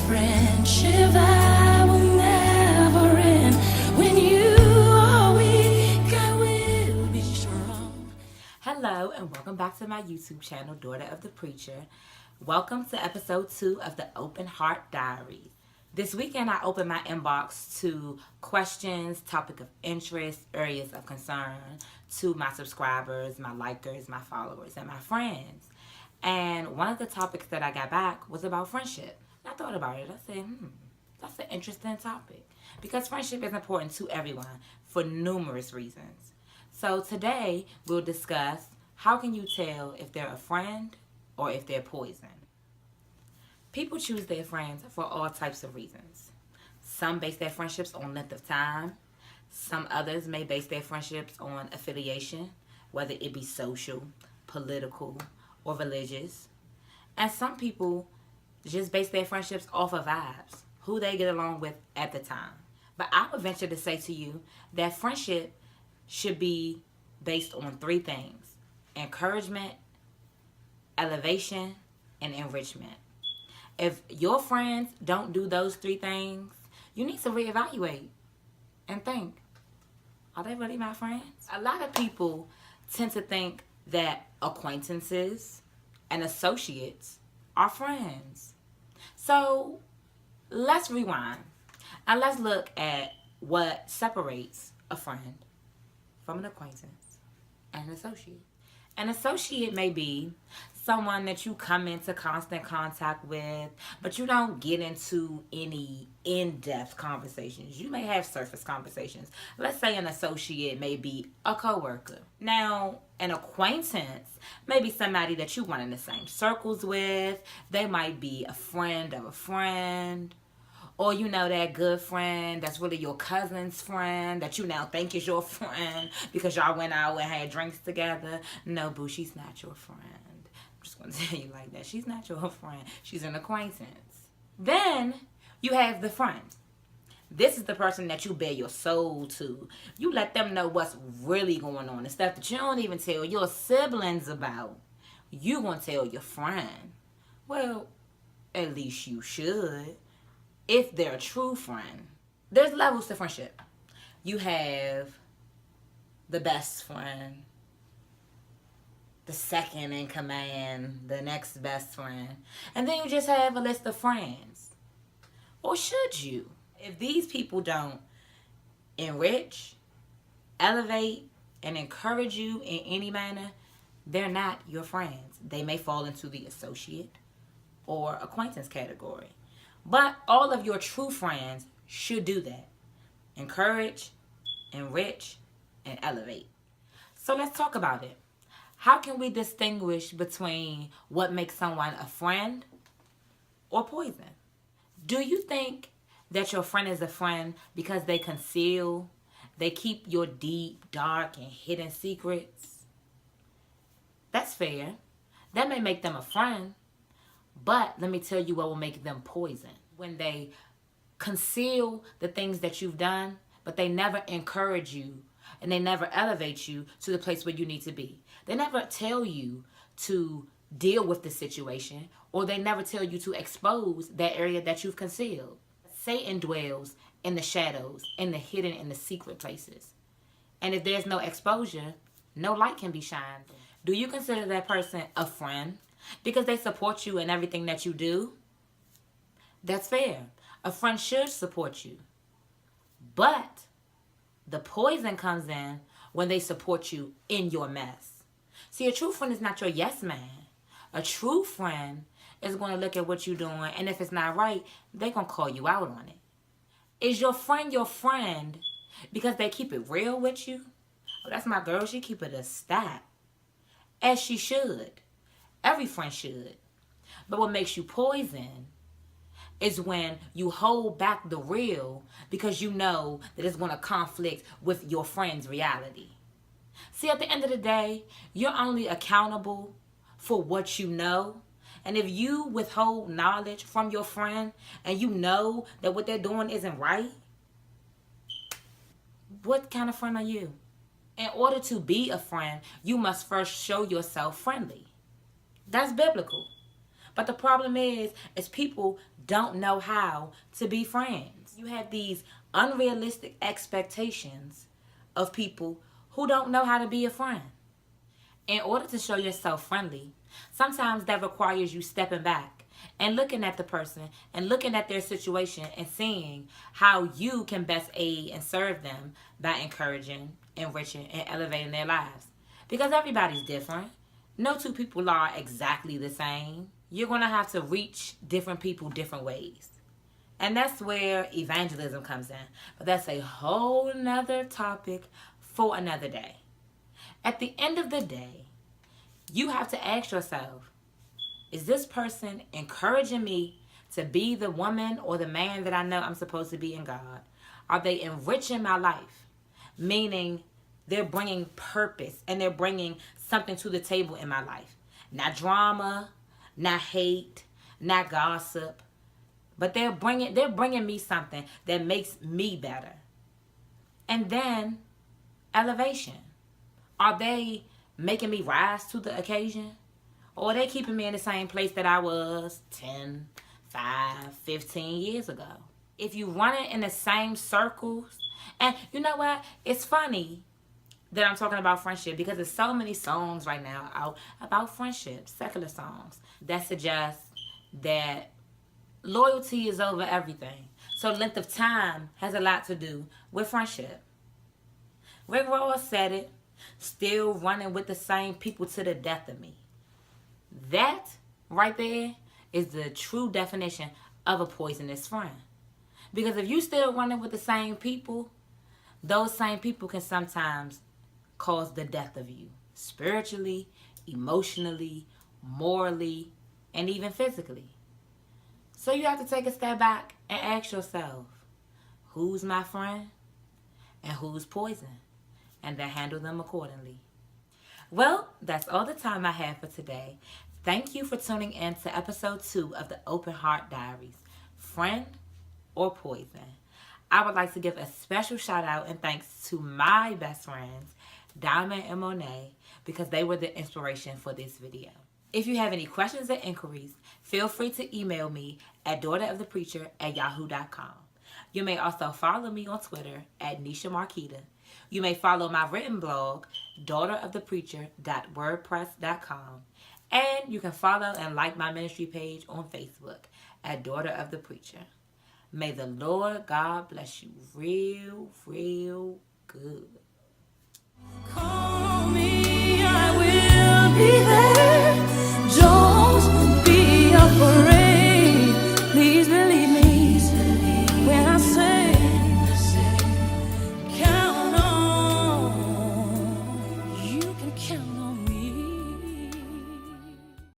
Friendship I will never end. When you are weak, I will be strong. Hello and welcome back to my YouTube channel, Daughter of the Preacher. Welcome to episode 2 of the Open Heart Diaries. This weekend I opened my inbox to questions, topic of interest, areas of concern to my subscribers, my likers, my followers, and my friends. And one of the topics that I got back was about friendship. I thought about it. I said, that's an interesting topic. Because friendship is important to everyone for numerous reasons. So today we'll discuss how can you tell if they're a friend or if they're poison. People choose their friends for all types of reasons. Some base their friendships on length of time. Some others may base their friendships on affiliation, whether it be social, political, or religious. And some people just base their friendships off of vibes, who they get along with at the time. But I would venture to say to you that friendship should be based on 3 things: encouragement, elevation, and enrichment. If your friends don't do those 3 things, you need to reevaluate and think, are they really my friends? A lot of people tend to think that acquaintances and associates are friends. So let's rewind and let's look at what separates a friend from an acquaintance and an associate. An associate may be someone that you come into constant contact with, but you don't get into any in-depth conversations. You may have surface conversations. Let's say an associate may be a coworker. Now, an acquaintance may be somebody that you run in the same circles with. They might be a friend of a friend. Or you know that good friend that's really your cousin's friend that you now think is your friend because y'all went out and had drinks together. No, boo, she's not your friend. I'm just going to tell you like that. She's not your friend. She's an acquaintance. Then you have the friend. This is the person that you bear your soul to. You let them know what's really going on. The stuff that you don't even tell your siblings about. You going to tell your friend. Well, at least you should. If they're a true friend. There's levels to friendship. You have the best friend, the second in command, the next best friend, and then you just have a list of friends. Or should you? If these people don't enrich, elevate, and encourage you in any manner, they're not your friends. They may fall into the associate or acquaintance category. But all of your true friends should do that. Encourage, enrich, and elevate. So let's talk about it. How can we distinguish between what makes someone a friend or poison? Do you think that your friend is a friend because they conceal, they keep your deep, dark, and hidden secrets? That's fair. That may make them a friend. But let me tell you what will make them poison. When they conceal the things that you've done, but they never encourage you and they never elevate you to the place where you need to be. They never tell you to deal with the situation, or they never tell you to expose that area that you've concealed. Satan dwells in the shadows, in the hidden, in the secret places. And if there's no exposure, no light can be shined. Do you consider that person a friend because they support you in everything that you do? That's fair. A friend should support you. But the poison comes in when they support you in your mess. See, a true friend is not your yes man. A true friend is going to look at what you're doing, and if it's not right, they're going to call you out on it. Is your friend because they keep it real with you? Oh, that's my girl. She keep it a stack. As she should. Every friend should. But what makes you poison is when you hold back the real because you know that it's going to conflict with your friend's reality. See, at the end of the day, you're only accountable for what you know. And if you withhold knowledge from your friend and you know that what they're doing isn't right, what kind of friend are you? In order to be a friend, you must first show yourself friendly. That's biblical. But the problem is people don't know how to be friends. You have these unrealistic expectations of people who don't know how to be a friend. In order to show yourself friendly, sometimes that requires you stepping back and looking at the person and looking at their situation and seeing how you can best aid and serve them by encouraging, enriching, and elevating their lives. Because everybody's different. No two people are exactly the same. You're going to have to reach different people different ways. And that's where evangelism comes in. But that's a whole nother topic for another day. At the end of the day, you have to ask yourself, is this person encouraging me to be the woman or the man that I know I'm supposed to be in God? Are they enriching my life? Meaning they're bringing purpose and they're bringing something to the table in my life. Not drama, not hate, not gossip, but they're bringing me something that makes me better. And then elevation. Are they making me rise to the occasion? Or are they keeping me in the same place that I was 10, 5, 15 years ago? If you run it in the same circles, and you know what? It's funny that I'm talking about friendship because there's so many songs right now out about friendship, secular songs, that suggest that loyalty is over everything. So length of time has a lot to do with friendship. Rick Ross said it, still running with the same people to the death of me. That right there is the true definition of a poisonous friend. Because if you still running with the same people, those same people can sometimes cause the death of you. Spiritually, emotionally, morally, and even physically. So you have to take a step back and ask yourself, who's my friend and who's poison? And then handle them accordingly. Well, that's all the time I have for today. Thank you for tuning in to episode 2 of the Open Heart Diaries, Friend or Poison. I would like to give a special shout out and thanks to my best friends, Diamond and Monet, because they were the inspiration for this video. If you have any questions or inquiries, feel free to email me at daughterofthepreacher@yahoo.com. You may also follow me on Twitter at Nisha Marquita. You may follow my written blog, daughterofthepreacher.wordpress.com. And you can follow and like my ministry page on Facebook at Daughter of the Preacher. May the Lord God bless you real, real good. Call me, I will.